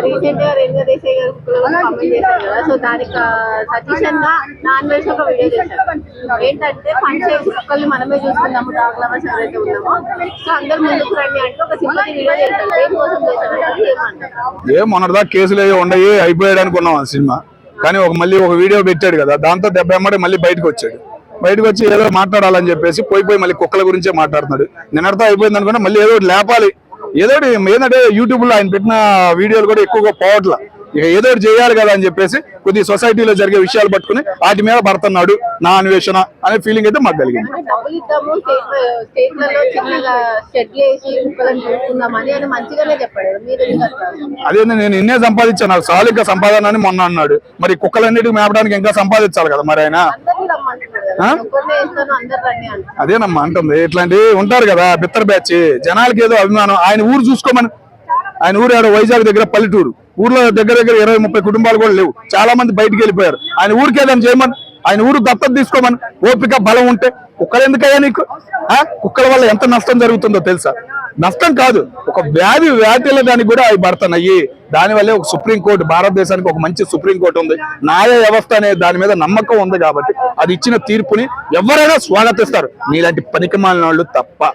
Recent గా రేణుకా దేశాయ్ గారు comment చేశారు కదా, సో దానికి సజెషన్ గా నాన్ వెజ్ ఒక వీడియో చేశారు. ఏంటంటే ఫండ్ చేసి కుక్కల్ని మనమే చూస్తున్నాము, డాగ్ లవర్స్ ఎవరైతే ఉన్నామో, సో అందరు ముందుకు రండి అంటే ఒక సింపతి వీడియో చేశారు. దేనికోసం చేశారు ఏమంటారు? మొన్నటిదా కేసులు ఉండయి అయిపోయాడు అనుకున్నాం ఆ సినిమా, కానీ మళ్ళీ ఒక వీడియో పెట్టాడు కదా, దాంతో దెబ్బ మళ్ళీ బయటకు వచ్చాడు. బయటకు వచ్చి ఏదో మాట్లాడాలని చెప్పేసి పోయి మళ్ళీ కుక్కల గురించే మాట్లాడుతున్నాడు. నిన్నటితో అయిపోయింది అనుకున్నా, మళ్ళీ ఏదో లేపాలి, ఏదో ఏంటంటే యూట్యూబ్ లో ఆయన పెట్టిన వీడియోలు కూడా ఎక్కువగా పోవట్ల, ఇక ఏదో చేయాలి కదా అని చెప్పేసి కొద్ది సొసైటీలో జరిగే విషయాలు పట్టుకుని వాటి మీద పడుతున్నాడు నా అన్వేషణ అనే ఫీలింగ్ అయితే మాకు కలిగింది. అదే నేను ఇన్నే సంపాదించాను, నాకు సాలిక సంపాదన అని మొన్న అన్నాడు. మరి కుక్కలన్నిటికి మేపడానికి ఇంకా సంపాదించాలి కదా మరి ఆయన. అదేనమ్మా అంటుంది, ఇట్లాంటివి ఉంటారు కదా బిత్తర్ బ్యాచ్ జనాలకి ఏదో అభిమానం. ఆయన ఊరు చూసుకోమని, ఆయన ఊరు ఆడ వైజాగ్ దగ్గర పల్లెటూరు, ఊర్లో దగ్గర 20-30 కుటుంబాలు కూడా లేవు, చాలా మంది బయటికి వెళ్ళిపోయారు. ఆయన ఊరికి ఏదైనా చేయమని, ఆయన ఊరు దత్తత తీసుకోమని, ఓపిక బలం ఉంటే. కుక్కలు ఎందుకయ్యా నీకు? కుక్కల వల్ల ఎంత నష్టం జరుగుతుందో తెలుసా? నష్టం కాదు, ఒక వ్యాధుల దానికి కూడా అవి పడుతున్నాయి. దానివల్లే ఒక సుప్రీంకోర్టు, భారతదేశానికి ఒక మంచి సుప్రీంకోర్టు ఉంది, న్యాయ వ్యవస్థ అనే దాని మీద నమ్మకం ఉంది కాబట్టి అది ఇచ్చిన తీర్పుని ఎవరైనా స్వాగతిస్తారు, నీలాంటి పనికిమాలిన వాళ్ళు తప్ప.